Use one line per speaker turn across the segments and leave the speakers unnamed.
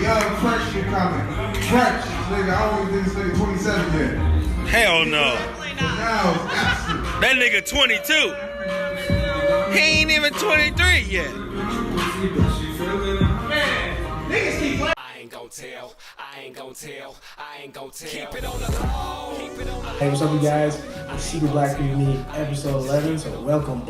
young French shit coming. French, nigga, I don't even think this nigga 27 yet.
Hell no.
Niles Abston.
That nigga 22. He ain't even 23 yet.
I ain't gon' tell, I ain't gon' tell, I ain't gon' tell. Keep it on the low, keep it on the low.
Hey, what's up, you guys? It's Secret Black People Meet episode 11. So welcome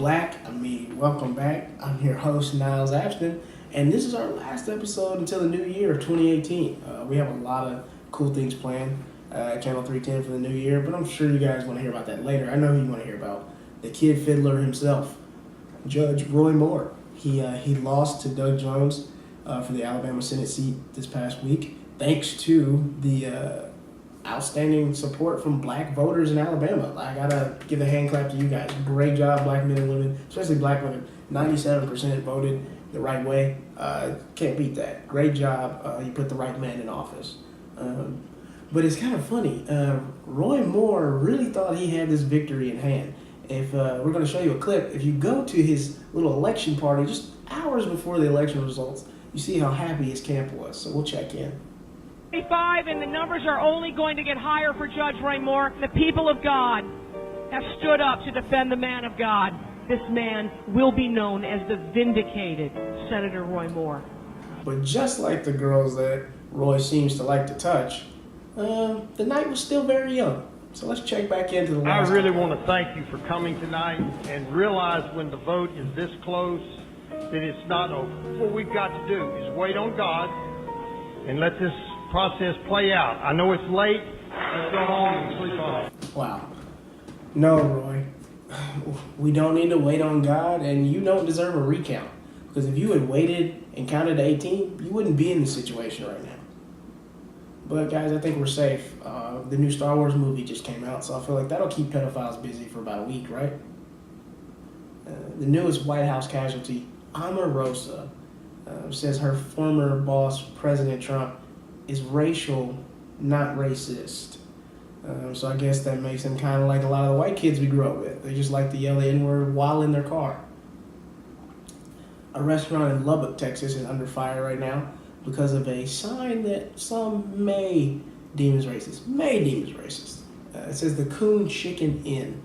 welcome back. I'm your host, Niles Abston, and this is our last episode until the new year of 2018. We have a lot of cool things planned at Channel 310 for the new year, but I'm sure you guys want to hear about that later. I know you want to hear about the kid fiddler himself, Judge Roy Moore. He lost to Doug Jones for the Alabama Senate seat this past week, thanks to the outstanding support from black voters in Alabama. I gotta give a hand clap to you guys. Great job, black men and women, especially black women. 97% voted the right way. Can't beat that. Great job. You put the right man in office. But it's kind of funny. Roy Moore really thought he had this victory in hand. If we're going to show you a clip, if you go to his little election party just hours before the election results, you see how happy his camp was. So we'll check in.
25, and the numbers are only going to get higher for Judge Roy Moore. The people of God have stood up to defend the man of God. This man will be known as the vindicated Senator Roy Moore.
But just like the girls that Roy seems to like to touch, the night was still very young. So let's check back into the last.
I really want to thank you for coming tonight and realize when the vote is this close that it's not over. What we've got to do is wait on God and let this process play out. I know it's late. Let's go home and sleep on it.
Wow. No, Roy. We don't need to wait on God, and you don't deserve a recount. Because if you had waited and counted to 18, you wouldn't be in this situation right now. But guys, I think we're safe. The new Star Wars movie just came out, so I feel like that'll keep pedophiles busy for about a week, right? The newest White House casualty, Omarosa, says her former boss, President Trump, is racial, not racist. So I guess that makes him kind of like a lot of the white kids we grew up with. They just like to yell the N-word while in their car. A restaurant in Lubbock, Texas is under fire right now because of a sign that some may deem as racist. It says the Coon Chicken Inn.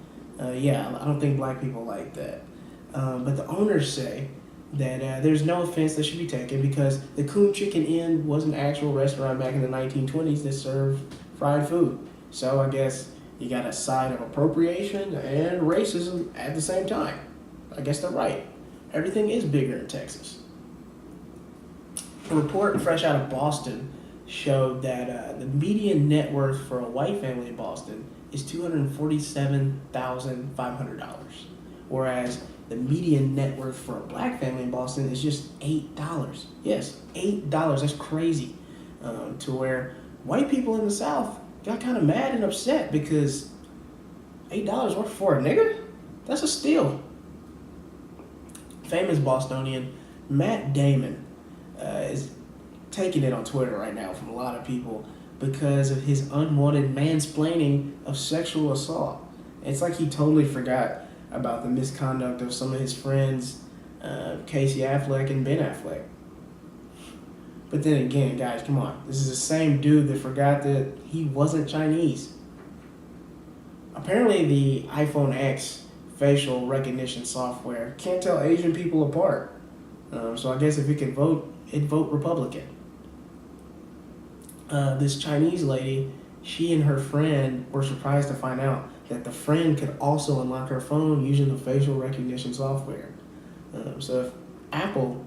Yeah, I don't think black people like that. But the owners say that there's no offense that should be taken because the Coon Chicken Inn was an actual restaurant back in the 1920s that served fried food. So I guess you got a side of appropriation and racism at the same time. I guess they're right. Everything is bigger in Texas. A report fresh out of Boston showed that the median net worth for a white family in Boston is $247,500, whereas the median net worth for a black family in Boston is just $8. Yes, $8. That's crazy. To where white people in the South got kind of mad and upset because $8 worth for a nigger? That's a steal. Famous Bostonian Matt Damon is taking it on Twitter right now from a lot of people because of his unwanted mansplaining of sexual assault. It's like he totally forgot about the misconduct of some of his friends, Casey Affleck and Ben Affleck. But then again, guys, come on. This is the same dude that forgot that he wasn't Chinese. Apparently, the iPhone X facial recognition software can't tell Asian people apart. So I guess if it could vote, it'd vote Republican. This Chinese lady, she and her friend were surprised to find out that the friend could also unlock her phone using the facial recognition software. So if Apple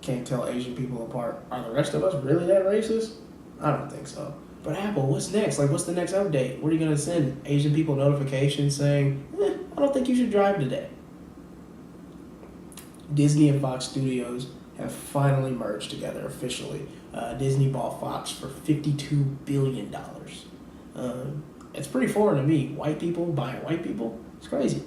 can't tell Asian people apart, are the rest of us really that racist? I don't think so. But Apple, what's next? Like, what's the next update? What are you going to send Asian people notifications saying, I don't think you should drive today? Disney and Fox Studios have finally merged together officially. Disney bought Fox for $52 billion. It's pretty foreign to me. White people buying white people? It's crazy.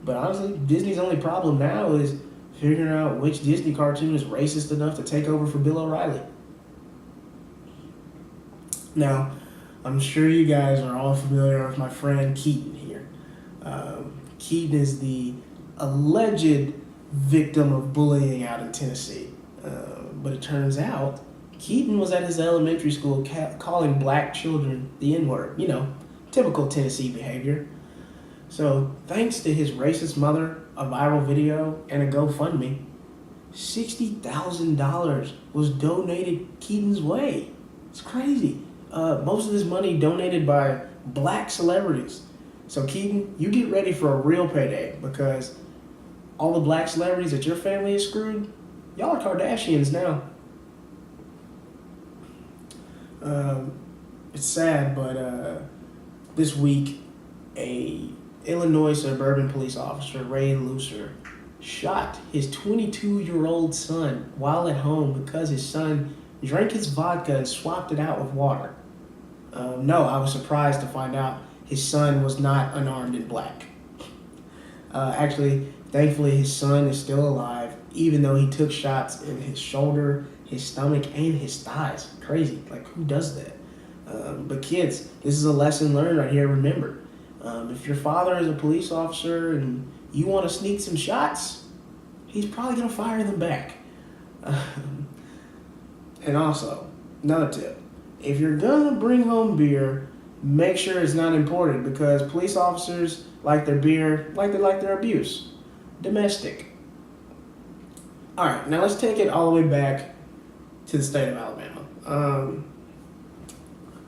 But honestly, Disney's only problem now is figuring out which Disney cartoon is racist enough to take over for Bill O'Reilly. Now, I'm sure you guys are all familiar with my friend Keaton here. Keaton is the alleged victim of bullying out in Tennessee. But it turns out Keaton was at his elementary school calling black children the N-word. You know, typical Tennessee behavior. So, thanks to his racist mother, a viral video, and a GoFundMe, $60,000 was donated Keaton's way. It's crazy. Most of this money donated by black celebrities. So Keaton, you get ready for a real payday, because all the black celebrities that your family is screwed, y'all are Kardashians now. It's sad, but this week, a Illinois suburban police officer, Ray Lucer, shot his 22-year-old son while at home because his son drank his vodka and swapped it out with water. No, I was surprised to find out his son was not unarmed and black. Actually, thankfully, his son is still alive, even though he took shots in his shoulder, his stomach, and his thighs. Crazy. Like, who does that? But kids, this is a lesson learned right here. Remember, if your father is a police officer and you want to sneak some shots, he's probably going to fire them back. And also, another tip. If you're going to bring home beer, make sure it's not imported, because police officers like their beer like they like their abuse. Domestic. Alright, now let's take it all the way back to the state of Alabama.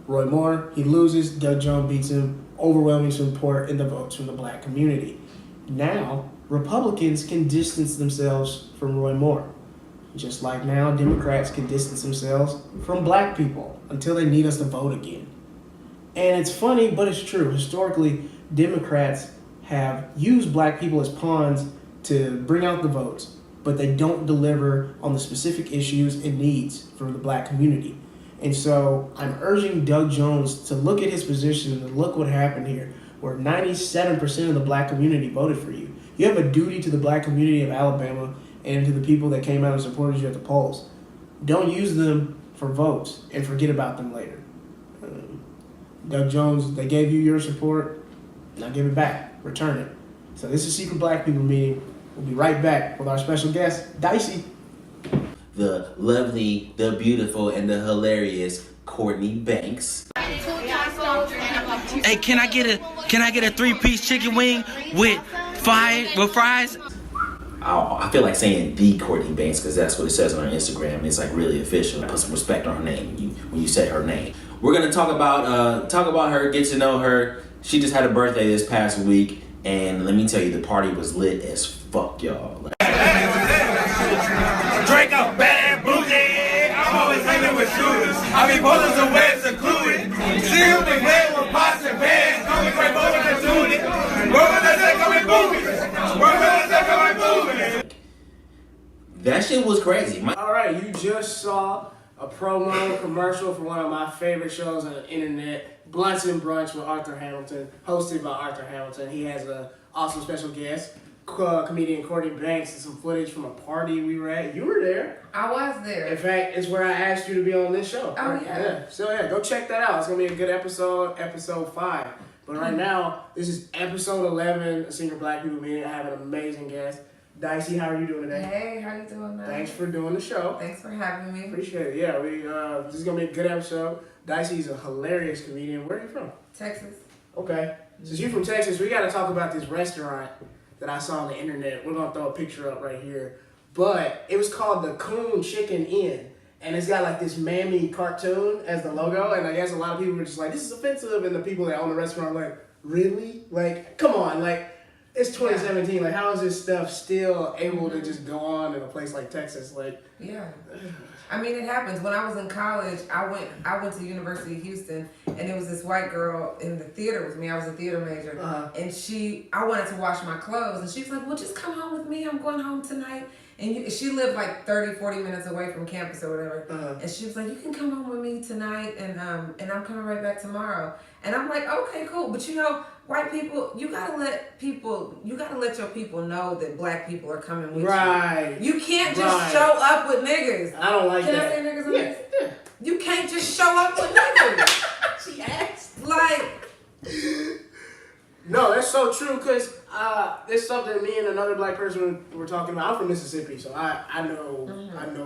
Roy Moore, he loses. Doug Jones beats him. Overwhelming support in the votes from the black community. Now, Republicans can distance themselves from Roy Moore. Just like now, Democrats can distance themselves from black people until they need us to vote again. And it's funny, but it's true. Historically, Democrats have used black people as pawns to bring out the votes, but they don't deliver on the specific issues and needs for the black community. And so I'm urging Doug Jones to look at his position and look what happened here, where 97% of the black community voted for you. You have a duty to the black community of Alabama and to the people that came out and supported you at the polls. Don't use them for votes and forget about them later. Doug Jones, they gave you your support. Now give it back. Return it. So this is Secret Black People Meeting. We'll be right back with our special guest, Dicey.
The lovely, the beautiful, and the hilarious Courtney Banks.
Hey, can I get a 3-piece chicken wing with fries?
Oh, I feel like saying the Courtney Banks because that's what it says on her Instagram. It's like really official. Put some respect on her name when you say her name. We're gonna talk about her, get to know her. She just had a birthday this past week, and let me tell you, the party was lit as fuck, y'all.
Drink up bad booty. I'm always hanging with shooters. I be posting some webs included. See who be playing with pots and pans. Call me great moment to do it.
That shit was crazy.
Alright, you just saw a promo commercial for one of my favorite shows on the internet, Blunts and Brunch with Arthur Hamilton, hosted by Arthur Hamilton. He has an awesome special guest, comedian Courtney Banks, and some footage from a party we were at. You were there.
I was there.
In fact, it's where I asked you to be on this show.
Oh, yeah.
So yeah, go check that out. It's going to be a good episode 5. But right now, this is episode 11 of Senior Black People Meeting. I have an amazing guest. Dicey, how are you doing today?
Hey, how you doing, man?
Thanks for doing the show.
Thanks for having me.
Appreciate it. Yeah, this is gonna be a good episode. Dicey's a hilarious comedian. Where are you from?
Texas.
Okay. Since you're from Texas, we gotta talk about this restaurant that I saw on the internet. We're gonna throw a picture up right here. But it was called the Coon Chicken Inn. And it's got like this mammy cartoon as the logo. And I guess a lot of people were just like, this is offensive. And the people that own the restaurant were like, really? Like, come on. Like, it's 2017. Like, how is this stuff still able to just go on in a place like Texas? Like,
yeah. I mean, it happens. When I was in college, I went to the University of Houston, and there was this white girl in the theater with me. I was a theater major. And I wanted to wash my clothes. And she was like, well, just come home with me. I'm going home tonight. And she lived like 30, 40 minutes away from campus or whatever. And she was like, you can come home with me tonight, and I'm coming right back tomorrow. And I'm like, okay, cool. But you know, white people, you gotta let your people know that black people are coming with you. You can't just show up with niggas.
I don't like that.
Can I say niggas on this? Yeah. You can't just show up with niggas.
She asked.
Like,
no, that's so true, because it's something me and another black person were talking about. I'm from Mississippi, so I know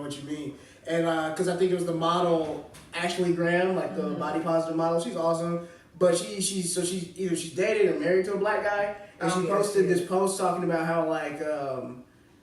what you mean. and because I think it was the model Ashley Graham, like the body positive model. She's awesome, but she's either she's dated or married to a black guy, and she posted this post talking about how like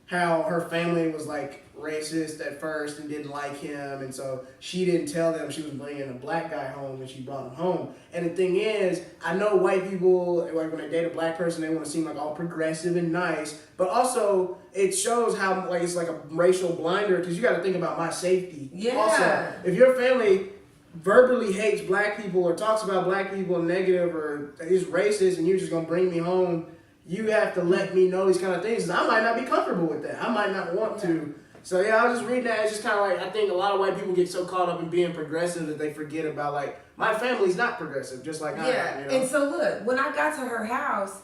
how her family was like racist at first and didn't like him, and so she didn't tell them she was bringing a black guy home when she brought him home. And the thing is, I know white people, like when they date a black person, they want to seem like all progressive and nice, but also it shows how like it's like a racial blinder, because you got to think about my safety.
Yeah.
Also, if your family verbally hates black people or talks about black people negative or is racist, and you're just gonna bring me home, you have to let me know these kind of things. I might not be comfortable with that. I might not want to. So yeah, I was just reading that. It's just kind of like, I think a lot of white people get so caught up in being progressive that they forget about like, my family's not progressive, just like I am. You know?
And so look, when I got to her house,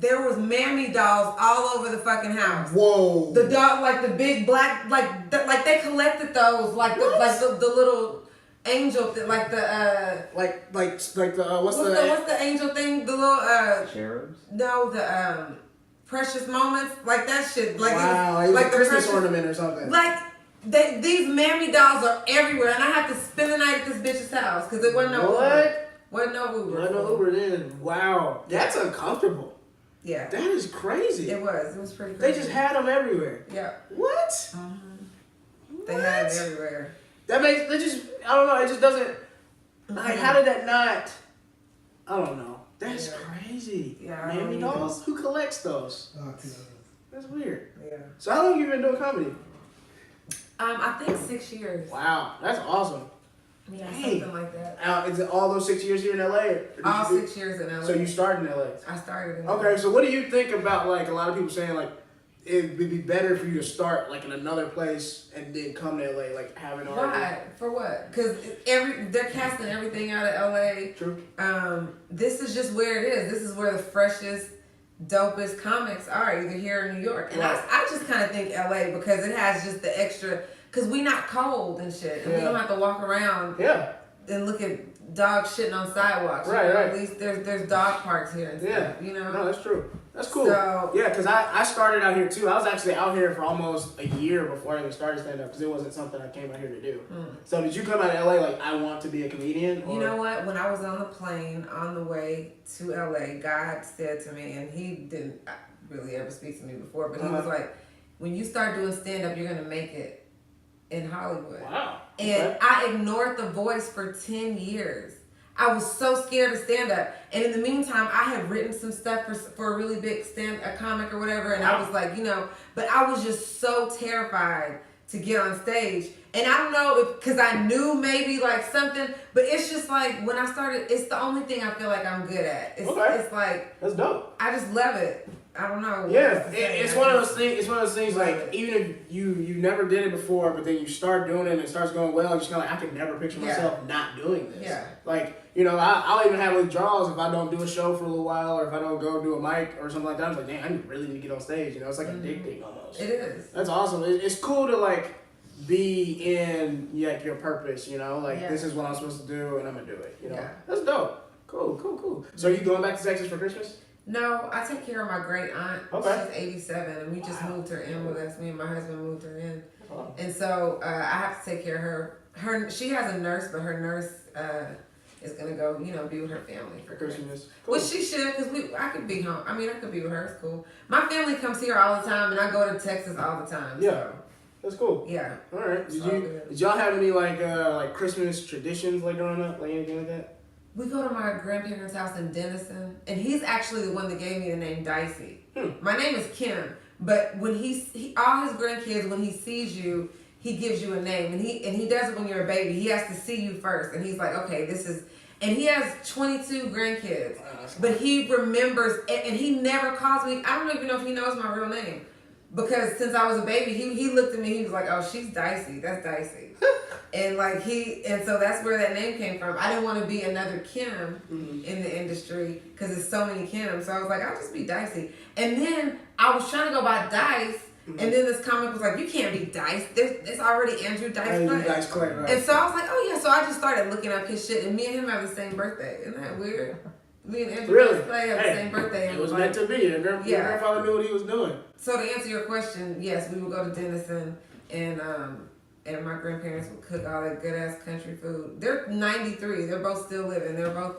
there was mammy dolls all over the fucking house.
Whoa.
The doll, like the big black, like they collected those, like the little angel, like the
what's the
what's the angel thing? The little
cherubs?
No, the precious moments, like that shit. Like
wow,
like
a Christmas ornament or something.
Like these mammy dolls are everywhere, and I have to spend the night at this bitch's house because it wasn't no Uber. Wasn't no Uber.
Wasn't no Uber then. Wow, that's uncomfortable.
Yeah,
that is crazy.
It was pretty crazy.
They just had them everywhere.
Yeah.
What?
Mm-hmm. They had them everywhere.
That makes I don't know. It just doesn't. Like, how did that not? I don't know. That's crazy. Yeah. Mammy dolls? Who collects those? That's weird. Yeah. So how long have you been doing comedy?
I think 6 years.
Wow, that's awesome.
Yeah, something like that.
Is it all those 6 years here in LA?
All 6 years in LA.
So you started in LA?
I started in LA.
Okay, so what do you think about like a lot of people saying like it would be better for you to start like in another place and then come to LA, like having already?
Why? For what? Because they're casting everything out of LA.
True.
This is just where it is. This is where the freshest, dopest comics are, either here or New York. And right. I just kind of think LA because it has just the extra, because we not cold and shit. And we don't have to walk around and look at dogs shitting on sidewalks.
Right,
you know?
right.
At least there's dog parks here and stuff, you know?
No, that's true. That's cool.
So,
yeah, because I started out here too. I was actually out here for almost a year before I even started stand-up because it wasn't something I came out here to do. So did you come out of LA like, I want to be a comedian? Or?
You know what? When I was on the plane on the way to LA, God said to me, and he didn't really ever speak to me before, but he was like, when you start doing stand-up, you're going to make it in Hollywood.
Wow.
And I ignored the voice for 10 years. I was so scared to stand up. And in the meantime, I had written some stuff for a really big a comic or whatever. And I was like, you know, but I was just so terrified to get on stage. And I don't know if, because I knew maybe like something, but it's just like when I started, it's the only thing I feel like I'm good at. It's like,
that's dope.
I just love it. I don't know.
Yeah, it's one of those things. It's one of those things like even if you never did it before, but then you start doing it and it starts going well, you're just kind of like, I can never picture myself not doing this. Yeah. Like, you know, I'll even have withdrawals if I don't do a show for a little while or if I don't go do a mic or something like that. I'm like, damn, I really need to get on stage. You know, it's like addicting almost.
It is.
That's awesome. It's cool to like be in your purpose. You know, like this is what I'm supposed to do and I'm gonna do it. You know, that's dope. Cool. So are you going back to Texas for Christmas?
No, I take care of my great aunt.
Okay.
She's 87, and we just moved her in with us. Me and my husband moved her in, and so I have to take care of her. She has a nurse, but her nurse is gonna go, you know, be with her family for Christmas. Cool. Which she should, because I could be home. I mean, I could be with her. It's cool. My family comes here all the time, and I go to Texas all the time.
Yeah.
So.
That's cool.
Yeah.
All right. Did y'all have any like Christmas traditions like growing up, like anything like that?
We go to my grandparents' house in Denison, and he's actually the one that gave me the name Dicey. My name is Kim, but when he all his grandkids, when he sees you, he gives you a name, and he does it when you're a baby. He has to see you first, and he's like, okay, this is, and he has 22 grandkids, but he remembers, and he never calls me. I don't even know if he knows my real name, because since I was a baby, he looked at me, he was like, oh, she's Dicey, that's Dicey. And like and so that's where that name came from. I didn't want to be another Kim in the industry because there's so many Kims. So I was like, I'll just be Dicey. And then I was trying to go by Dice, and then this comic was like, you can't be Dice. There's already Andrew Dice Clay. Right. And so I was like, oh yeah. So I just started looking up his shit, and me and him have the same birthday. Isn't that weird? Me and Andrew Dice Clay have the same birthday.
It was meant to be. Your grandfather knew what he was doing.
So to answer your question, yes, we would go to Denison, and and my grandparents would cook all that good ass country food. They're 93. They're both still living. They're both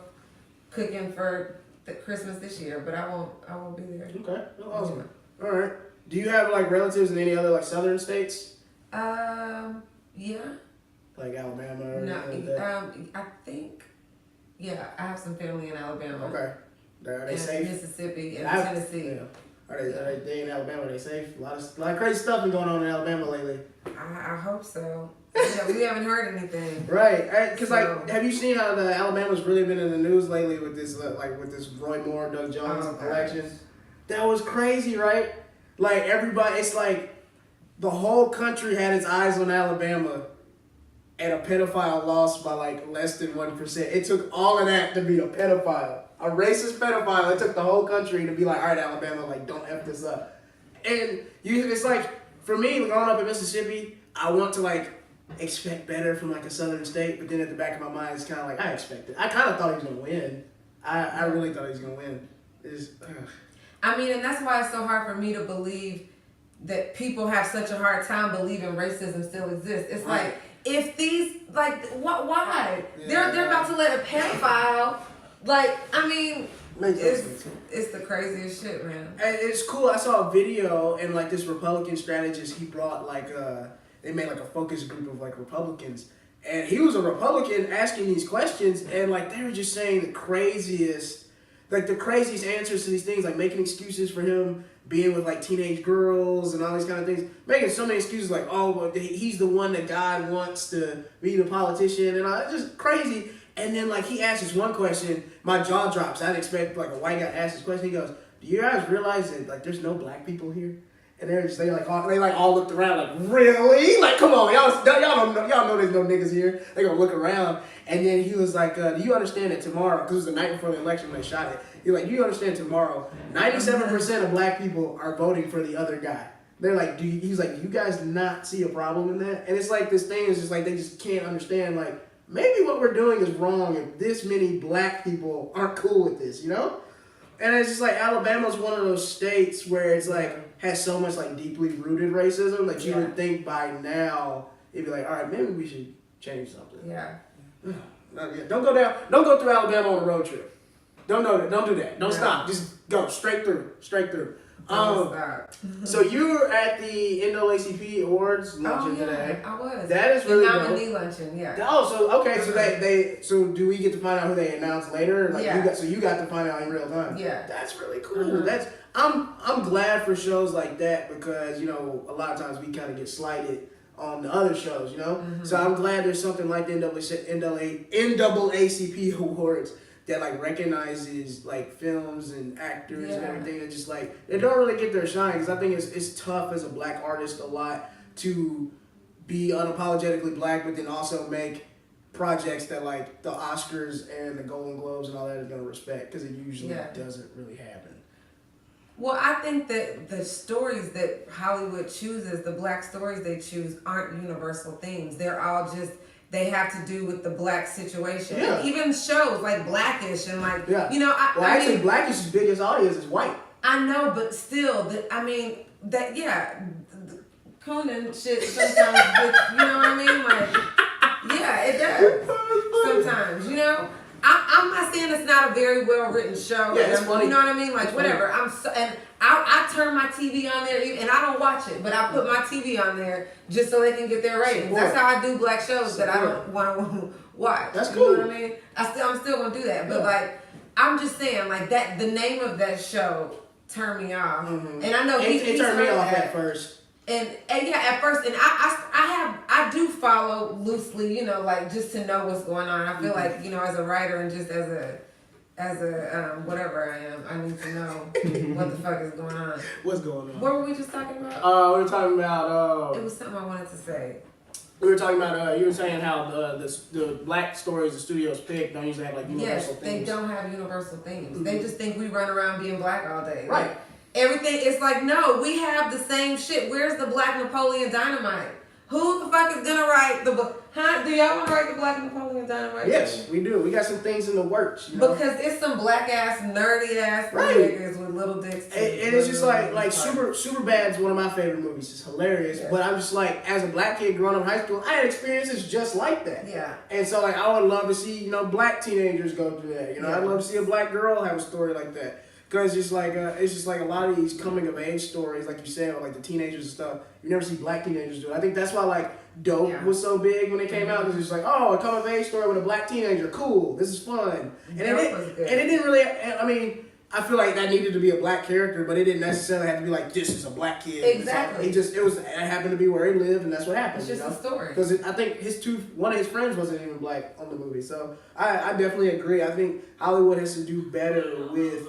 cooking for the Christmas this year, but I won't be there.
Okay, awesome. All right. Do you have like relatives in any other like southern states?
Yeah.
Like Alabama or
No,
anything like that?
I think, yeah, I have some family in Alabama.
Okay. Are they
and
safe?
Mississippi and
I've-
Tennessee.
Yeah. Are they in Alabama? Are they safe? A lot of crazy stuff been going on in Alabama lately.
I hope so. Yeah, we haven't heard anything.
Right, because
So-
like, have you seen how the Alabama's really been in the news lately with this with this Roy Moore, Doug Jones election? That was crazy, right? Like everybody, it's like the whole country had its eyes on Alabama, and a pedophile lost by like less than 1%. It took all of that to be a pedophile, a racist pedophile. It took the whole country to be like, all right, Alabama, like don't F this up. And it's like, for me, growing up in Mississippi, I want to like expect better from like a southern state, but then at the back of my mind, it's kind of like, I expected. I kind of thought he was gonna win. I really thought he was gonna win.
I mean, and that's why it's so hard for me to believe that people have such a hard time believing racism still exists. It's like, if these, like, why?
Yeah.
They're about to let a pedophile, like, I mean,
Makes no sense.
it's the craziest shit, man.
And it's cool. I saw a video, and like this Republican strategist, he brought like they made like a focus group of like Republicans, and he was a Republican asking these questions, and like they were just saying the craziest answers to these things, like making excuses for him being with like teenage girls and all these kind of things, making so many excuses like, oh, well, he's the one that God wants to be the politician, and all. It's just crazy. And then like he asked this one question, my jaw drops. I didn't expect like a white guy to ask this question. He goes, "Do you guys realize that like there's no black people here?" And they all looked around like, really? Like, come on, y'all know there's no niggas here. They gonna look around. And then he was like, do you understand that tomorrow, because it was the night before the election when they shot it, he's like, do you understand tomorrow, 97% of black people are voting for the other guy. They're like, he's like, do you guys not see a problem in that? And it's like, this thing is just like, they just can't understand, like, maybe what we're doing is wrong if this many black people aren't cool with this, you know? And it's just like, Alabama's one of those states where it's like, has so much like deeply rooted racism that you would think by now, it'd be like, all right, maybe we should change something.
Yeah.
Don't go through Alabama on a road trip. Don't do that. Don't stop. Just go straight through. So you were at the NAACP Awards luncheon today.
I was.
That is really
the
dope.
nominee luncheon, yeah.
Oh, so okay, so do we get to find out who they announced later? Like you got to find out in real time.
Yeah.
That's really cool. I'm glad for shows like that, because you know a lot of times we kind of get slighted on the other shows, you know. So I'm glad there's something like the NAACP Awards that like recognizes like films and actors and everything that just like they don't really get their shine, because I think it's tough as a black artist a lot to be unapologetically black, but then also make projects that like the Oscars and the Golden Globes and all that is gonna respect, because it usually doesn't really happen.
Well, I think that the stories that Hollywood chooses, the black stories they choose, aren't universal themes. They're all just, they have to do with the black situation.
Yeah.
And even shows like Blackish and like, you know,
actually Blackish's biggest audience is white.
I know, but still, Conan shit sometimes, you know what I mean? Like, yeah, it does. Sometimes, you know? I'm not saying it's not a very well written show.
Yeah, it's funny.
You know what I mean? Like, whatever. I turn my TV on there, and I don't watch it, but I put my TV on there just so they can get their ratings. That's how I do black shows that I don't want to watch.
That's cool.
You know what I mean? I'm still gonna do that, but like, I'm just saying, like that. The name of that show turned me off, and I know
it turned me off at first.
And yeah, at first, and I do follow loosely, you know, like just to know what's going on. I feel like, you know, as a writer and just as a whatever I am, I need to know what the fuck is going on.
What's going on?
What were we just talking about?
We were talking about.
It was something I wanted to say.
We were talking about. You were saying how the black stories the studios pick don't usually have like universal themes.
They don't have universal themes. They just think we run around being black all day.
Right.
Like, everything, it's like, no, we have the same shit. Where's the black Napoleon Dynamite? Who the fuck is gonna write the book? Huh? Do y'all want to write the Black Napoleon Dynamite?
Yes, we do. We got some things in the works. You know?
Because it's some black ass, nerdy ass
Right.
niggas with little dicks.
And it's just like Super Bad's one of my favorite movies. It's hilarious.
Yeah.
But I'm just like, as a black kid growing up in high school, I had experiences just like that.
Yeah.
And so like I would love to see, black teenagers go through that.
Yeah.
I'd love to see a black girl have a story like that. Because it's just like a lot of these coming of age stories, like you said, with like the teenagers and stuff. You never see black teenagers do it. I think that's why like Dope was so big when it came out. It was just like, oh, a coming of age story with a black teenager. Cool. This is fun. And it didn't really. I mean, I feel like that needed to be a black character, but it didn't necessarily have to be like this is a black kid.
Exactly.
It happened to be where he lived, and that's what happened.
It's just a story.
Because I think one of his friends wasn't even black on the movie. So I definitely agree. I think Hollywood has to do better with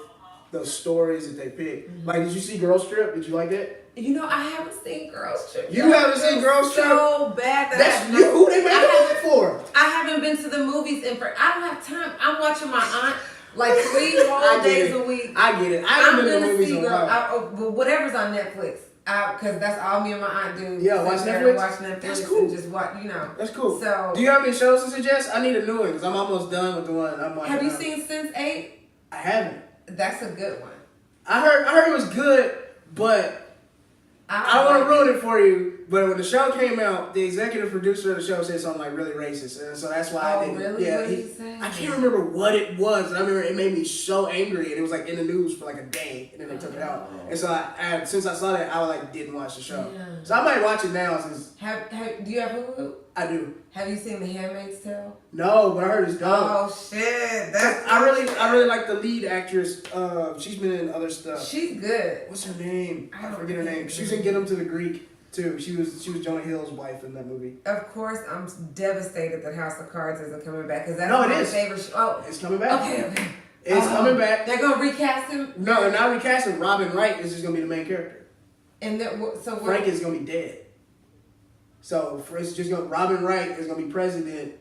the stories that they pick. Like, did you see Girls Trip? Did you like that?
I haven't seen Girls Trip.
You haven't seen Girls Trip?
So bad that
that's you. Who they made it for?
I haven't been to the movies I don't have time. I'm watching my aunt like 3 whole days a week.
I get it. I haven't been to the movies in a while.
Whatever's on Netflix. Because that's all me and my aunt do.
Yeah, watch Netflix.
Watch Netflix.
That's cool.
And just watch,
That's cool.
So,
do you have any shows to suggest? I need a new one because I'm almost done with the one I'm watching.
Have you seen Sense8?
I haven't.
That's a good one.
I heard it was good, but I don't want to ruin it for you. But when the show came out, the executive producer of the show said something like really racist, and so that's why I didn't.
Really?
Yeah,
what did he say?
I can't remember what it was, and I remember it made me so angry, and it was like in the news for like a day, and then they took it out. And so since I saw that, I didn't watch the show. Yeah. So I might watch it now since.
Do you have Hulu?
I do.
Have you seen The Handmaid's Tale?
No, but I heard it's dope.
Oh shit!
I really like the lead actress. She's been in other stuff.
She's good.
What's her name? I forget her name. She was in Get 'Em to the Greek too. She was Jonah Hill's wife in that movie.
Of course, I'm devastated that House of Cards isn't coming back because that's my favorite show. Oh,
it's coming back.
Okay.
It's coming back.
They're gonna recast him.
No, they're not recasting. Robin Wright is just gonna be the main character.
And
Frank is gonna be dead. So it's just Robin Wright is gonna be president,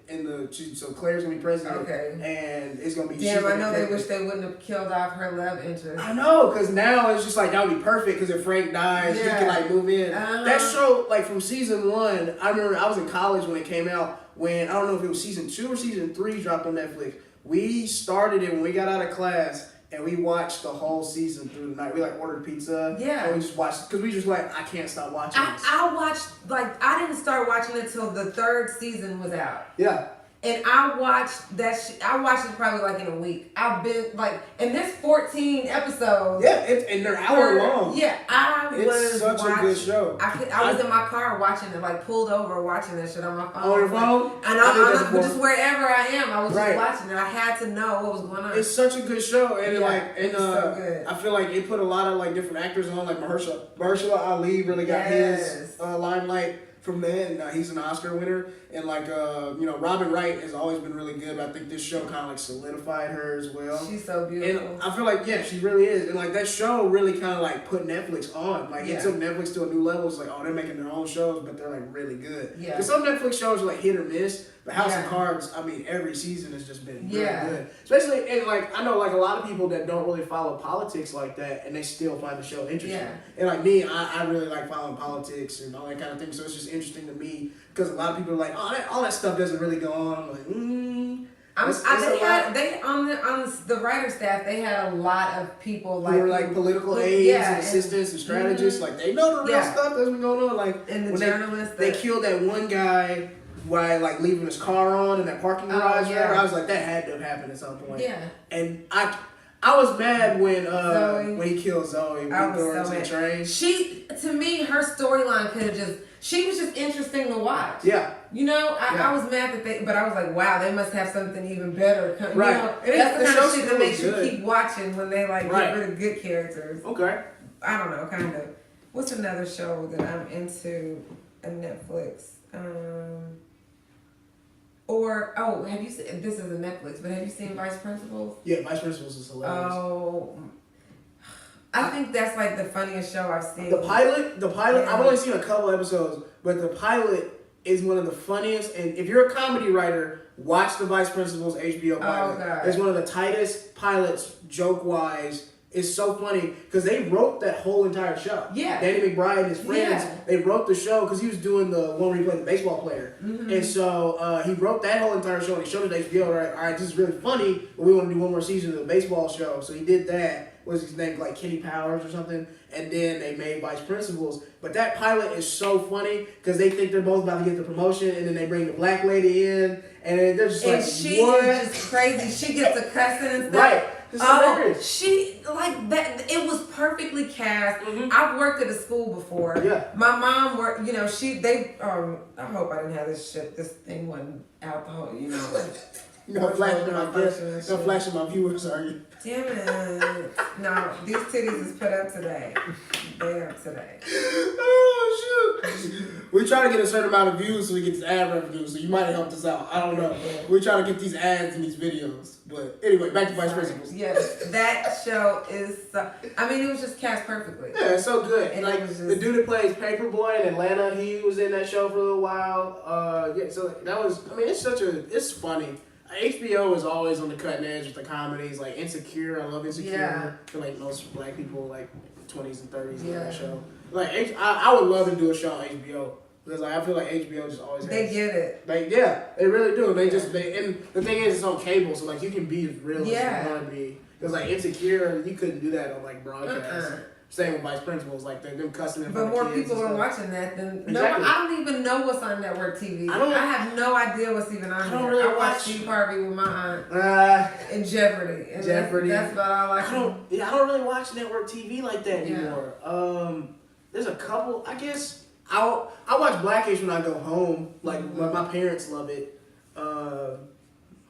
so Claire's gonna be president. Okay. And it's gonna be.
Damn, I know they wish they wouldn't have killed off her love interest.
I know, because now it's just like that would be perfect. Because if Frank dies, he can move in. That show, from season 1, I remember I was in college when it came out. When I don't know if it was season 2 or season 3 dropped on Netflix. We started it when we got out of class. And we watched the whole season through the night. We ordered pizza. Yeah. And we just watched, because we just I can't stop watching this.
I watched, I didn't start watching it till the 3rd season was out.
Yeah.
And I watched that I watched it probably in a week. I've been and there's 14 episodes.
Yeah, and they're hour long.
Yeah,
it's such a good show.
I was in my car watching it, pulled over watching that shit on my phone.
On your phone?
And I'm just wherever I am, I was just watching it. I had to know what was going on.
It's such a good show, and
it's so good.
I feel like it put a lot of different actors on, Mahershala Ali really got his limelight from then. He's an Oscar winner, and Robin Wright has always been really good, but I think this show kind of solidified her as well.
She's so beautiful.
And I feel she really is, and that show really kind of put Netflix on. It took Netflix to a new level. It's they're making their own shows, but they're really good. Yeah. Because some Netflix shows are hit or miss, but House of Cards, every season has just been really good. Especially, and I know a lot of people that don't really follow politics like that, and they still find the show interesting. Yeah. And me, I really like following politics and all that kind of thing, so it's just interesting to me because a lot of people are oh, all that stuff doesn't really go on. I'm on the writer staff. They had a lot of people who were political aides and assistants and strategists. They know the real stuff that's been going on. And the journalists. They killed that one guy by leaving his car on in that parking garage. I was that had to have happened at some point. Yeah. And I was mad when he killed Zoe. I was so mad. Train. To me, her storyline could have she was just interesting to watch. Yeah. I was mad that but I was wow, they must have something even better. Right. That's the kind of shit that makes you keep watching when they get rid of good characters. Okay. I don't know, kind of. What's another show that I'm into on Netflix? Have you seen, this is a Netflix, but have you seen Vice Principals? Yeah, Vice Principals is hilarious. Oh, I think that's the funniest show I've seen. The pilot, I've only seen a couple episodes, but the pilot is one of the funniest, and if you're a comedy writer, watch the Vice Principals HBO pilot. Oh, God. It's one of the tightest pilots, joke-wise, is so funny because they wrote that whole entire show.
Yeah.
Danny McBride and his friends,
Yeah.
they wrote the show because he was doing the one where he played the baseball player. And so he wrote that whole entire show and he showed it to HBO. All right, this is really funny, but we want to do one more season of the baseball show. So he did that. What was his name? Like Kenny Powers or something. And then they made Vice Principals. But that pilot is so funny because they think they're both about to get the promotion and then they bring the black lady in and they're just
And
like,
she
what?
is just crazy. She gets to cussing and stuff.
Right. It's hilarious.
She like that. It was perfectly cast. I've worked at a school before.
Yeah.
My mom worked. You know, I hope I didn't have this shit. This thing wasn't out the whole. You know.
No flashing my viewers, are you?
Damn it. No, these titties is put up today. They up today.
Oh, shoot. We try to get a certain amount of views so we get this ad revenue, so you might have helped us out. I don't know. We try to get these ads in these videos. But anyway, back to Vice Principals.
Yes, that show is, I mean, it was just cast perfectly.
Yeah, it's so good.
And
like,
it was just,
the dude that plays Paperboy in Atlanta, he was in that show for a little while. Yeah, so that was, I mean, it's funny. HBO is always on the cutting edge with the comedies, like Insecure. I love Insecure.
Yeah.
For like most black people, like 20s and 30s in
Yeah.
that show. Like I would love to do a show on HBO because like I feel like HBO just always
they
has,
get it.
like yeah, they really do. And the thing is, it's on cable, so like you can be as real as you want to be. Because like Insecure, you couldn't do that on like broadcast. Same with Vice Principals, like them cussing in front
But
of
more
kids
people
and
are
stuff.
watching that than
Exactly.
no. I don't even know what's on network TV. I have no idea what's even on there.
really
I watch
watch-
Steve Harvey with my aunt and Jeopardy. And
Jeopardy.
That's about all I can.
I don't really watch network TV like that anymore. There's a couple. I guess I watch Blackish when I go home. Like my parents love it.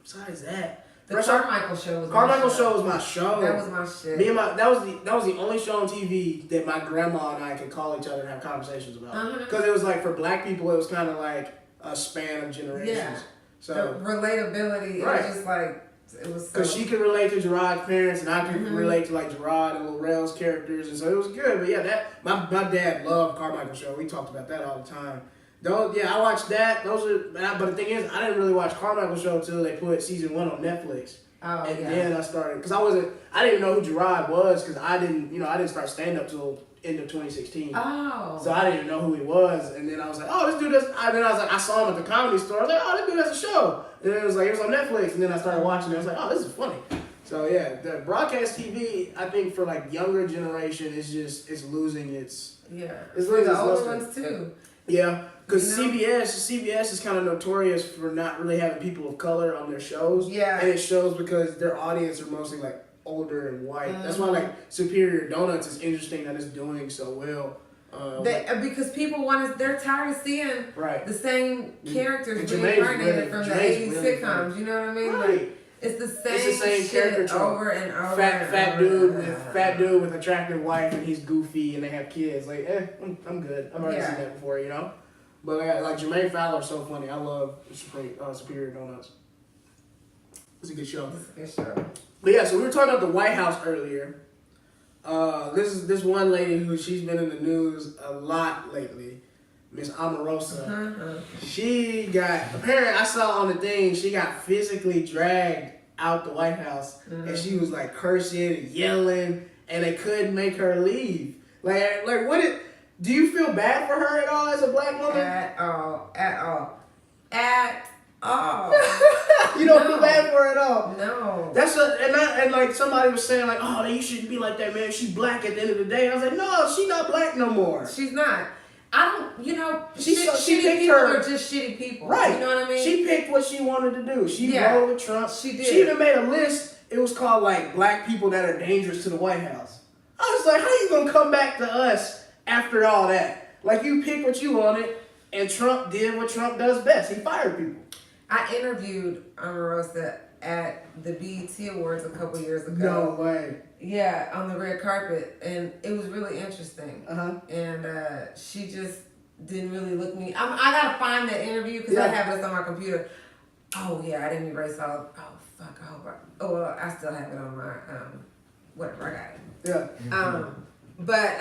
Besides that,
The Carmichael Show was
Carmichael
my
Show was my show.
That was my shit.
That was the only show on TV that my grandma and I could call each other and have conversations about. Because it was like for black people, it was kind of like a span of generations.
Yeah.
So
the relatability,
Right.
it was just like it was.
because she could relate to Gerard's parents and I could relate to like Gerard and Lorel's characters, and so it was good. But yeah, that my dad loved Carmichael Show. We talked about that all the time. I watched that. But the thing is, I didn't really watch Carmichael Show until they put season 1 on Netflix.
Oh,
And
yeah.
then I started, because I didn't even know who Gerard was, because I didn't start stand up till end of 2016.
Oh.
So I didn't even know who he was, and then I was like, oh, this dude does. Then I was like, I saw him at the Comedy Store. I was like, oh, this dude has a show. And then it was on Netflix, and then I started watching it. I was like, oh, this is funny. So yeah, the broadcast TV, I think for like younger generation, it's losing its.
Yeah.
It's
For
losing
the
its
older
luster.
ones too.
Yeah, because
You know?
CBS is kind of notorious for not really having people of color on their shows.
Yeah.
And it shows because their audience are mostly like older and white. That's why like Superior Donuts is interesting that it's doing so well.
Because people they're tired of seeing
Right.
the same characters
And
reincarnated from the
Jermaine's
80s
really
sitcoms.
funny.
You know what I mean?
Right.
Like, it's the same,
It's the same
shit
character trope.
over and over.
Fat
and over.
dude with attractive wife and he's goofy and they have kids. Like, I'm good. I've already seen that before, you know. But like Jermaine Fowler's so funny. I love Superior Donuts. It's a good show.
It's a good show.
But yeah, so we were talking about the White House earlier. This one lady she's been in the news a lot lately, Miss Omarosa. She got apparently I saw on the thing she got physically dragged out the White House and she was like cursing and yelling and they couldn't make her leave. Like do you feel bad for her at all as a black woman?
At all.
You don't feel bad for her at all.
No.
And like somebody was saying like, oh, you shouldn't be like that, man. She's black at the end of the day. I was like, no, she's not black no more.
She's not. I don't,
She
shitty
picked
people
her-
are just shitty people.
Right.
You know what I mean?
She picked what she wanted to do. She
Yeah.
rolled with Trump.
She did.
She even made a list. It was called like black people that are dangerous to the White House. I was like, how you gonna come back to us after all that? Like you picked what you wanted, and Trump did what Trump does best. He fired people.
I interviewed Omarosa at the BET Awards a couple years ago.
No way.
Yeah, on the red carpet, and it was really interesting.
Uh-huh.
And she just didn't really look me. I gotta find that interview because I have this on my computer. Oh yeah, I didn't erase all. Oh fuck. Well, I still have it on my whatever. I got it.
Yeah.
But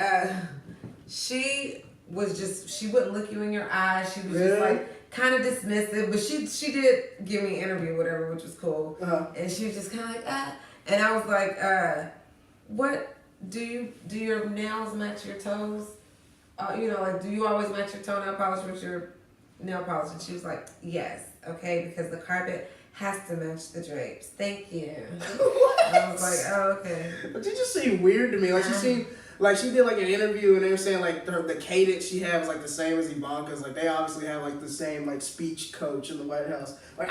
she was she wouldn't look you in your eyes. She was just like kind of dismissive, but she did give me an interview, whatever, which was cool. And she was just kind of like, and I was like, what do your nails match your toes? Like, do you always match your toenail polish with your nail polish? And she was like, yes, okay, because the carpet has to match the drapes. Thank you.
What?
I was like, oh, okay.
But she just seemed weird to me. Like, she seemed like she did like an interview and they were saying like the cadence she had was like the same as Ivanka's. Like, they obviously have like the same like speech coach in the White House. Like,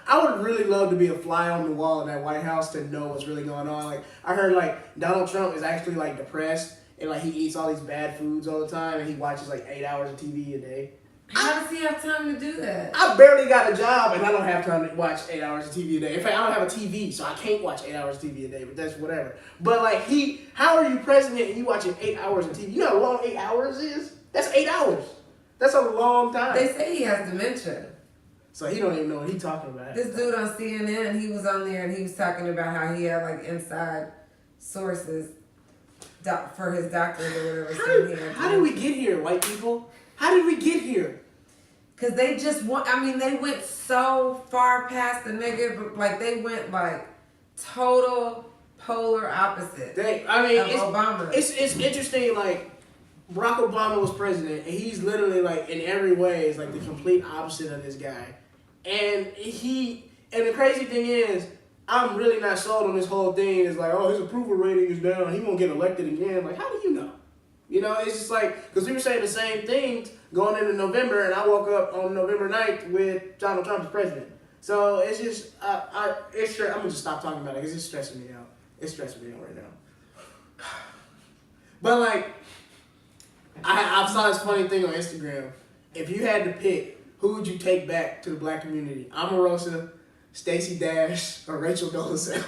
I would really love to be a fly on the wall in that White House to know what's really going on. Like, I heard like Donald Trump is actually like depressed and like he eats all these bad foods all the time and he watches like 8 hours of TV a day.
How does he have time to do that?
I barely got a job and I don't have time to watch 8 hours of TV a day. In fact, I don't have a TV, so I can't watch 8 hours of TV a day, but that's whatever. But like how are you president and you watching 8 hours of TV? You know how long 8 hours is? That's 8 hours. That's a long time.
They say he has dementia.
So he don't even know what he's talking about.
This dude on CNN, he was on there and he was talking about how he had like inside sources for his doctors or whatever.
How did we get here, white people? How did we get here?
Because they just they went so far past the nigga, but like they went like total polar opposite of Obama.
It's interesting, like Barack Obama was president and he's literally like in every way is like the complete opposite of this guy. And the crazy thing is, I'm really not sold on this whole thing. It's like, oh, his approval rating is down. He won't get elected again. Like, how do you know? You know, it's just like, because we were saying the same things going into November, and I woke up on November 9th with Donald Trump as president. So it's just, I'm going to just stop talking about it because it's stressing me out. It's stressing me out right now. But like, I saw this funny thing on Instagram. If you had to pick, who would you take back to the black community? Omarosa, Stacey Dash, or Rachel Dolezal?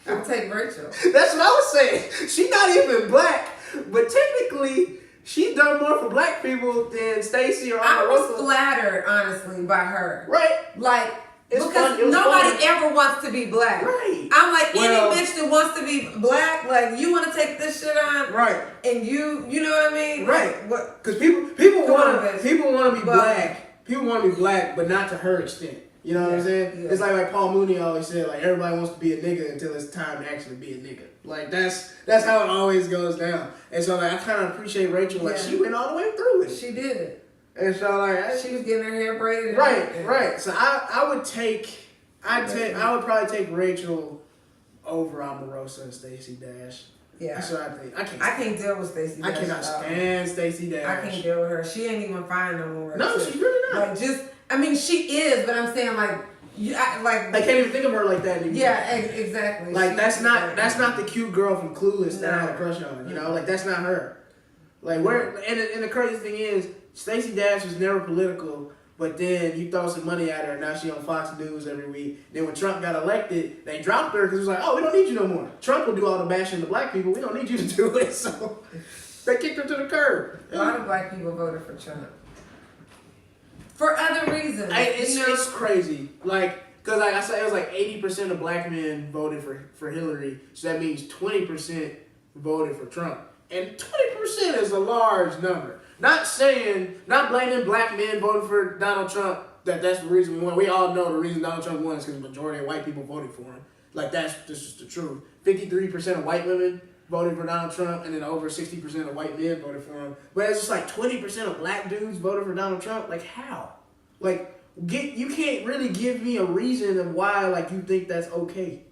I'll take Rachel.
That's what I was saying. She's not even black, but technically, she's done more for black people than Stacey or Omarosa.
I was flattered, honestly, by her.
Right.
Like,
It's
because
fun.
nobody ever wants to be black.
Right.
I'm like, any bitch that wants to be black, like, you want to take this shit on?
Right.
And you know what I mean?
Right.
Like,
because people want to be
But-
black. People want to be black, but not to her extent. You know what I'm saying?
Yeah.
It's like Paul Mooney always said, like, everybody wants to be a nigga until it's time to actually be a nigga. Like, that's how it always goes down. And so, like, I kind of appreciate Rachel. Like, she went all the way through it.
she did.
And so, like,
She was getting her hair braided.
right. So I would probably take Rachel over Omarosa and Stacey Dash.
Yeah.
That's what I think.
I can't deal with Stacey Dash.
I cannot stand Stacey Dash.
I can't deal with her. She ain't even fine no more.
No, she's really not.
Like, she is, but I'm saying, like, I
can't even think of her like that anymore.
Yeah, exactly.
Like, that's not the cute girl from Clueless that I had a crush on. You know, like, that's not her. Like, and the crazy thing is, Stacey Dash was never political, but then you throw some money at her, and now she on Fox News every week. Then when Trump got elected, they dropped her because it was like, oh, we don't need you no more. Trump will do all the bashing to black people. We don't need you to do it. So they kicked her to the curb.
A lot of black people voted for Trump. For other reasons.
It's crazy. Like, because like I said, it was like 80% of black men voted for Hillary. So that means 20% voted for Trump. And 20% is a large number. Not blaming black men voting for Donald Trump. That's the reason why. We all know the reason Donald Trump won is because the majority of white people voted for him. Like, that's just the truth. 53% of white women voted for Donald Trump, and then over 60% of white men voted for him. But it's just like 20% of black dudes voted for Donald Trump. Like, how? Like, you can't really give me a reason of why, like, you think that's okay.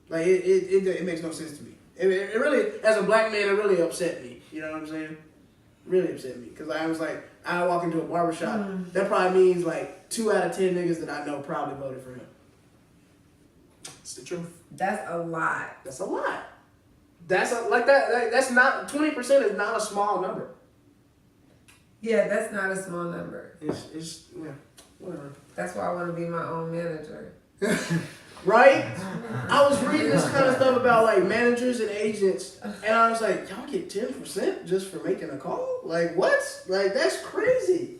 Like, it makes no sense to me. It really, as a black man, it really upset me. You know what I'm saying? Really upset me. Because I was like, I walk into a barbershop, that probably means like 2 out of 10 niggas that I know probably voted for him. It's the truth.
That's a lot.
That's a lot. That's not, 20% is not a small number.
Yeah, that's not a small number.
It's whatever.
That's why I want to be my own manager.
Right? I was reading this kind of stuff about like managers and agents, and I was like, y'all get 10% just for making a call? Like, what? Like, that's crazy.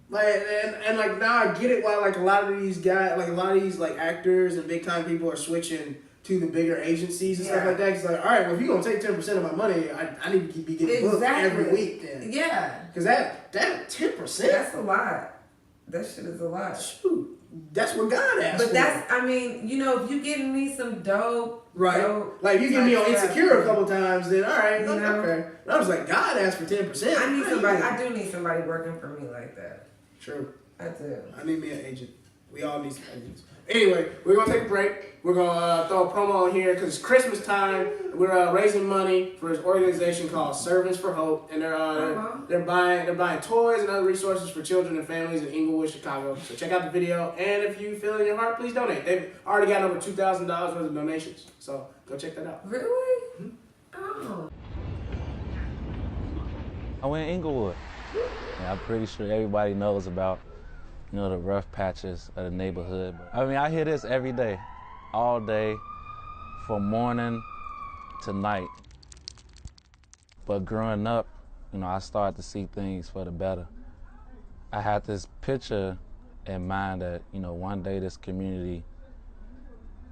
Like, and like, now I get it why like a lot of these guys, like a lot of these like actors and big time people are switching to the bigger agencies and stuff like that. It's like, all right, well, if you're going to take 10% of my money, I need to be getting booked every week then.
Yeah.
Because that 10%.
That's a lot. That shit is a lot.
Shoot. that's what God asked for.
But that's, I mean, you know, if you giving me some dope,
right?
Dope,
like you give me on Insecure a couple times, then all right,
you know?
okay. But I was like, God asked for 10%.
I need somebody. I do need somebody working for me like that.
True.
I do.
I need me an agent. We all need some agents. Anyway, we're gonna take a break. We're gonna throw a promo on here because it's Christmas time. We're raising money for this organization called Servants for Hope, and they're buying toys and other resources for children and families in Inglewood, Chicago. So check out the video, and if you feel in your heart, please donate. They've already got over $2,000 worth of donations, so go check that out.
Really? Mm-hmm. Oh.
I went in Inglewood. Yeah, I'm pretty sure everybody knows about, you know, the rough patches of the neighborhood. I mean, I hear this every day, all day, from morning to night. But growing up, you know, I started to see things for the better. I had this picture in mind that, you know, one day this community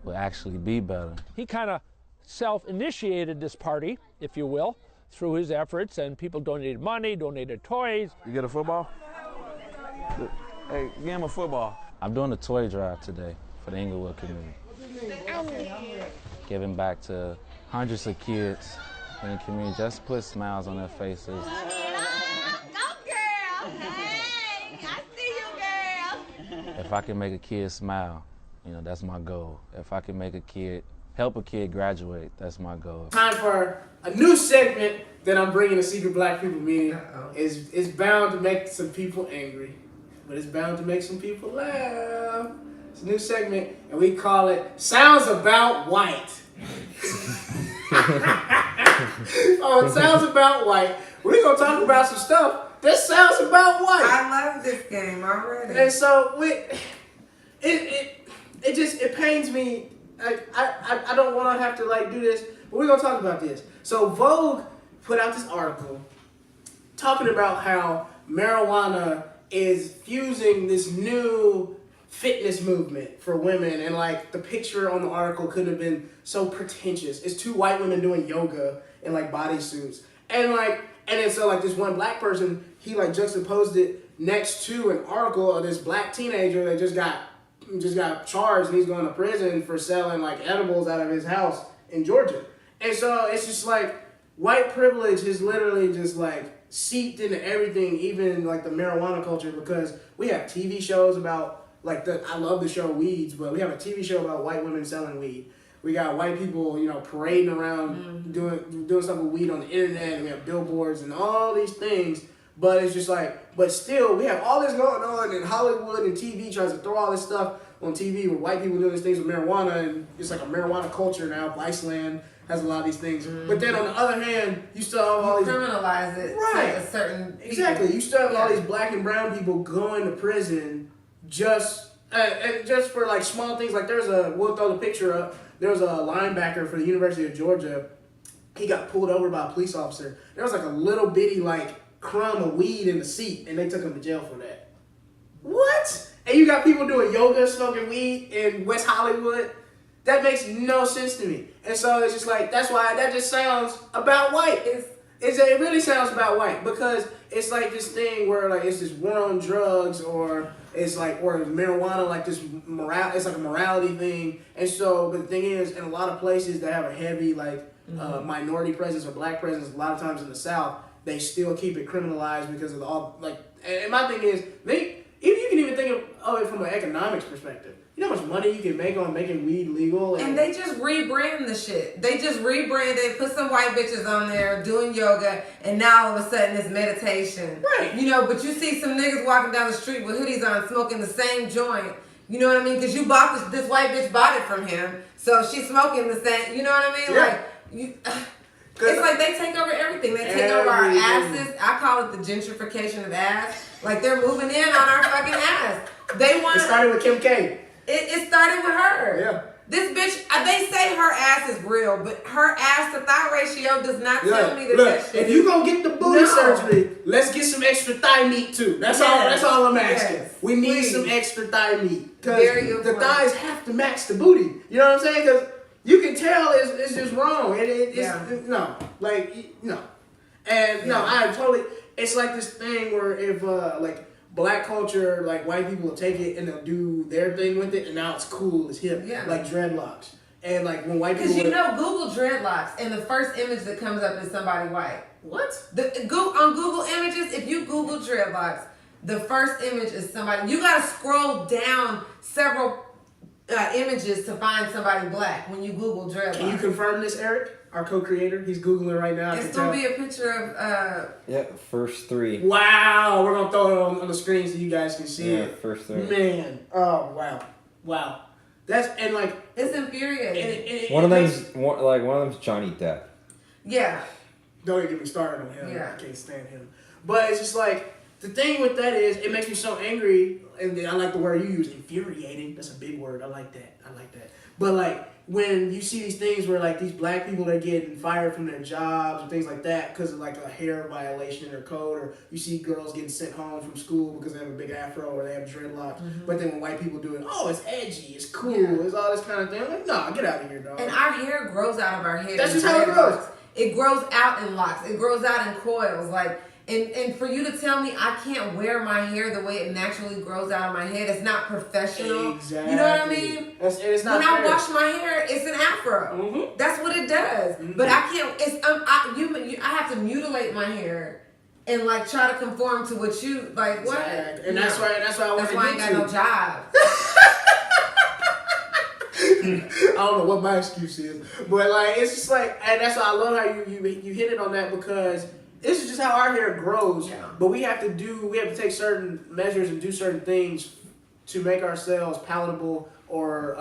will actually be better.
He kind of self-initiated this party, if you will, through his efforts, and people donated money, donated toys.
You get a football? Hey, give him a football. I'm doing a toy drive today for the Inglewood community. Giving back to hundreds of kids in the community, just to put smiles on their faces.
Go, girl! Hey, I see you, girl!
If I can make a kid smile, you know, that's my goal. If I can make a kid, help a kid graduate, that's my goal.
Time for a new segment that I'm bringing to Secret Black People Meeting. It's bound to make some people angry, but it's bound to make some people laugh. It's a new segment, and we call it Sounds About White. Oh, it sounds about white. We're going to talk about some stuff that sounds about white.
I love this game already.
And so, it pains me. I don't want to have to like do this, but we're going to talk about this. So Vogue put out this article talking about how marijuana is fusing this new fitness movement for women, and like the picture on the article couldn't have been so pretentious. It's two white women doing yoga in like bodysuits, and then so like this one black person, he like juxtaposed it next to an article of this black teenager that just got charged, and he's going to prison for selling like edibles out of his house in Georgia. And so it's just like white privilege is literally just like seeped into everything, even like the marijuana culture, because we have TV shows about like I love the show Weeds, but we have a TV show about white women selling weed. We got white people, you know, parading around doing stuff with weed on the internet, and we have billboards and all these things. But it's just like, but still, we have all this going on, and Hollywood and TV tries to throw all this stuff on TV with white people doing these things with marijuana, and it's like a marijuana culture now. Viceland has a lot of these things. But then on the other hand, you still have all these...
criminalize it to a certain people.
Exactly. You still have all these black and brown people going to prison just for like small things. Like we'll throw the picture up, there was a linebacker for the University of Georgia. He got pulled over by a police officer. There was like a little bitty like crumb of weed in the seat, and they took him to jail for that. What? And you got people doing yoga, smoking weed in West Hollywood? That makes no sense to me. And so it's just like, that's why that just sounds about white. It really sounds about white, because it's like this thing where like it's this war on drugs, or it's like, or marijuana, like this it's like a morality thing. And so, but the thing is, in a lot of places that have a heavy like minority presence or black presence, a lot of times in the South, they still keep it criminalized because of all like. And my thing is, you can even think of it from an economics perspective. You know how much money you can make on making weed legal?
And they just rebrand the shit. They just rebrand it, put some white bitches on there doing yoga, and now all of a sudden it's meditation.
Right.
You know, but you see some niggas walking down the street with hoodies on smoking the same joint. You know what I mean? Because you bought this white bitch bought it from him, so she's smoking the same. You know what I mean?
Yeah.
It's like they take over everything. They take over our asses. I call it the gentrification of ass. Like they're moving in on our fucking ass. They want.
It started with Kim K.
It started with her.
Yeah.
This bitch, they say her ass is real, but her ass to thigh ratio does not tell me that
look,
that shit.
if you gonna get the booty surgery, let's get some extra thigh meat too. That's all I'm asking.
Yes.
We need some extra thigh meat.
Very
Because
good
the
point.
thighs have to match the booty. You know what I'm saying? Because you can tell it's just wrong. No. I totally, it's like this thing where if like black culture, like white people will take it and they'll do their thing with it, and now it's cool, it's hip, like dreadlocks. And like when white people,
because Google dreadlocks, and the first image that comes up is somebody white.
What?
On Google Images, if you Google dreadlocks, the first image is somebody. You gotta scroll down several images to find somebody black when you Google dreadlocks.
Can you confirm this, Eric? Our co-creator, he's Googling right now.
It's gonna be a picture of.
First 3.
Wow, we're gonna throw it on the screen so you guys can see it.
First 3.
Man, oh wow. That's and like
it's infuriating.
One of them's Johnny Depp.
Yeah.
Don't even get me started on him.
Yeah.
I can't stand him. But it's just like the thing with that is it makes me so angry, and I like the word you use, infuriating. That's a big word. I like that. But like when you see these things where like these black people are getting fired from their jobs and things like that because of like a hair violation in their code, or you see girls getting sent home from school because they have a big afro or they have dreadlocks. But then when white people do it, oh, it's edgy, it's cool, it's all this kind of thing. I'm like, nah, get out of here, dog.
And our hair grows out of our head.
That's just how it grows.
It grows out in locks. It grows out in coils. Like, and for you to tell me I can't wear my hair the way it naturally grows out of my head, it's not professional.
Exactly.
You know what I mean?
It's not
when
fair.
I wash my hair, it's an afro. That's what it does. But I can't. It's I have to mutilate my hair and like try to conform to what you like. What?
Exactly. And that's why I went to
I ain't got no job.
I don't know what my excuse is, but like it's just like, and that's why I love how you hit it on that, because this is just how our hair grows. Yeah. But we have to take certain measures and do certain things to make ourselves palatable or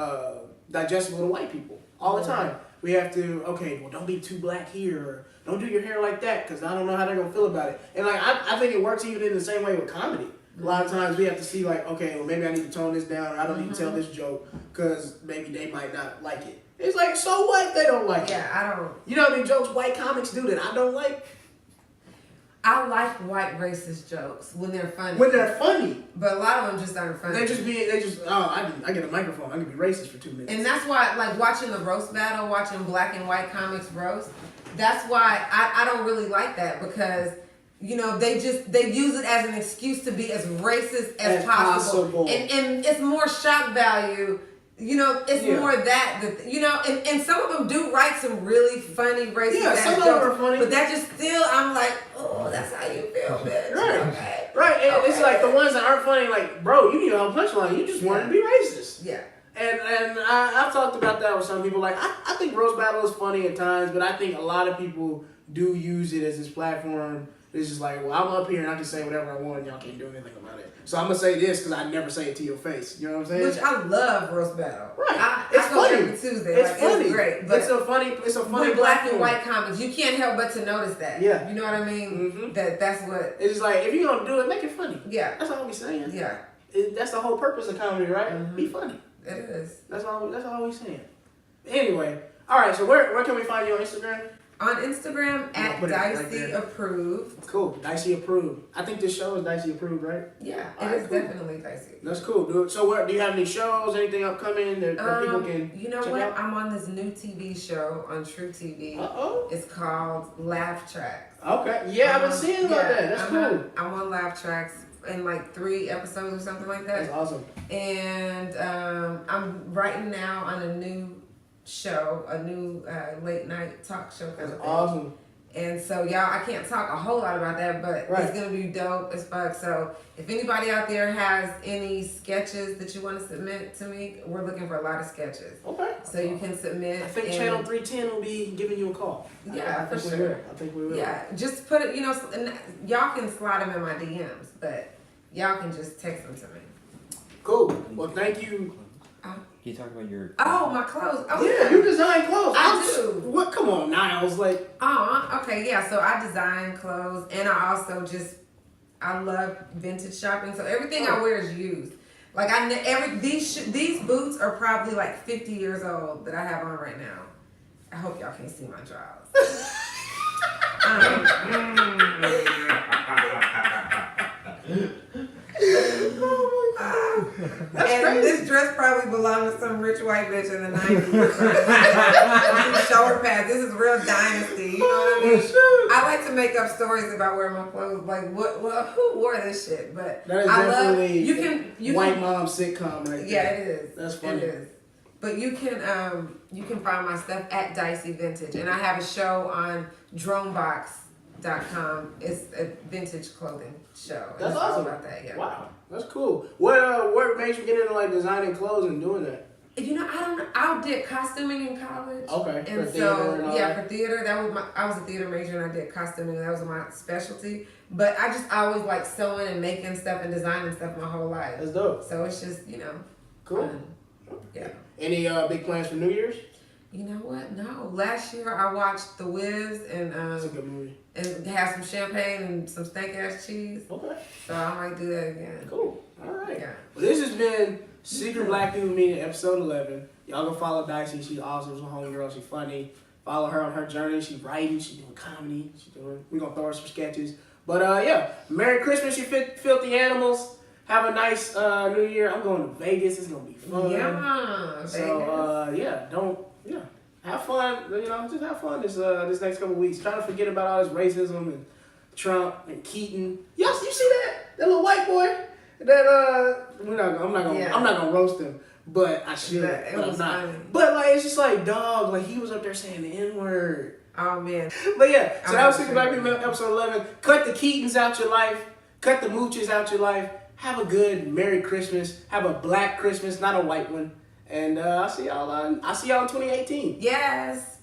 digestible to white people all the time. We have to, don't be too black here, or don't do your hair like that, because I don't know how they're gonna feel about it. And like I think it works even in the same way with comedy. A lot of times we have to see like, okay, well maybe I need to tone this down, or I don't need to tell this joke because maybe they might not like it. It's like, so what if they don't like it?
Yeah, I don't.
You know what I mean? Jokes white comics do that I don't like.
I like white racist jokes when they're funny.
But
a lot of them just aren't funny.
I get a microphone, I can be racist for 2 minutes.
And that's why, like, watching the roast battle, watching black and white comics roast, that's why I don't really like that, because, you know, they use it as an excuse to be as racist as possible. And it's more shock value. You know, it's more that you know, and some of them do write some really funny racist
some
jokes,
of them are funny.
but that just still, I'm like, oh, that's how you feel, bitch.
Right. And it's like the ones that aren't funny, like, bro, you need a punchline. You just want to be racist.
Yeah.
And I've talked about that with some people. Like, I think roast battle is funny at times, but I think a lot of people do use it as this platform. It's just like, well, I'm up here and I can say whatever I want and y'all can't do anything about it. So I'm going to say this because I never say it to your face. You know what I'm saying?
Which I love roast battle.
Right.
It's funny. Every Tuesday.
It's funny.
It's great. But
it's a funny
with black and white comics, you can't help but to notice that.
Yeah.
You know what I mean? That's what.
It's just like, if you're going to do it, make it funny.
Yeah.
That's all we're saying.
Yeah.
That's the whole purpose of comedy, right? Be funny.
It is.
That's all we're saying. Anyway. All right. So where can we find you on Instagram?
On Instagram at Dicey Approved.
Cool, Dicey Approved. I think this show is Dicey Approved, right?
Yeah, it is definitely Dicey.
That's cool, dude. So do you have any shows, anything upcoming that people can
You know
check
what?
out?
I'm on this new TV show on True TV. It's called Laugh Tracks.
Okay. Yeah, I've been seeing about that. That's cool.
I'm on Laugh Tracks in like 3 episodes or something like that.
That's awesome.
And I'm writing now on a new show, a new late night talk show kind of thing.
Awesome.
And so y'all, I can't talk a whole lot about that, but it's gonna be dope as fuck. So if anybody out there has any sketches that you want to submit to me, we're looking for a lot of sketches.
Okay.
So you can submit.
I think Channel 310 will be giving you a call.
Yeah, for
sure. I think we will.
Yeah, just put it. You know, and y'all can slide them in my DMs, but y'all can just text them to me.
Cool. Well, thank you.
Can you talk about your...
Oh, my clothes. Oh,
yeah, you design clothes.
I do.
What? Come on, Niles. Like...
Okay, yeah. So I design clothes, and I also I love vintage shopping. So everything I wear is used. Like these boots are probably like 50 years old that I have on right now. I hope y'all can't see my drawers. And this dress probably belonged to some rich white bitch in the 90s. Shoulder pads. This is real dynasty. You know what I mean? I like to make up stories about wearing my clothes. Like, who wore this shit? But
that is
I
definitely
love you can
white mom sitcom right there.
Yeah, it is.
That's funny.
It is. But you can find my stuff at Dicey Vintage, and I have a show on DroneBox.com. It's a vintage clothing show.
That's
it's all
awesome.
about that, yeah.
Wow, that's cool. What made you get into like designing clothes and doing that?
You know, I did costuming in college.
Okay.
And
for
so
theater and all that.
for theater, I was a theater major and I did costuming. That was my specialty. But I always like sewing and making stuff and designing stuff my whole life.
That's dope.
So it's just
cool.
Fun. Yeah.
Any big plans for New Year's?
You know what? No. Last year I watched The Wiz and
That's a good movie.
And had some champagne and some steak ass cheese.
Okay.
So I might do that again.
Cool. All right.
Yeah.
Well, this has been Secret Black People Meeting, episode 11. Y'all go follow Dicey. She's awesome. She's a homegirl. She's funny. Follow her on her journey. She's writing. She's doing comedy. We're going to throw her some sketches. But yeah, Merry Christmas, you filthy animals. Have a nice New Year. I'm going to Vegas. It's going to be fun.
Yeah.
So, have fun. Just have fun this next couple weeks. Try to forget about all this racism and Trump and Keaton. You see that little white boy? That I'm not gonna roast him, but I should. But I'm not. Funny. But like it's just like dog. Like he was up there saying the N-word.
Oh man.
But yeah, so that was Secret Black People episode 11. Cut the Keatons out your life. Cut the Mooches out your life. Have a good Merry Christmas. Have a black Christmas, not a white one. And I'll see y'all in 2018.
Yes.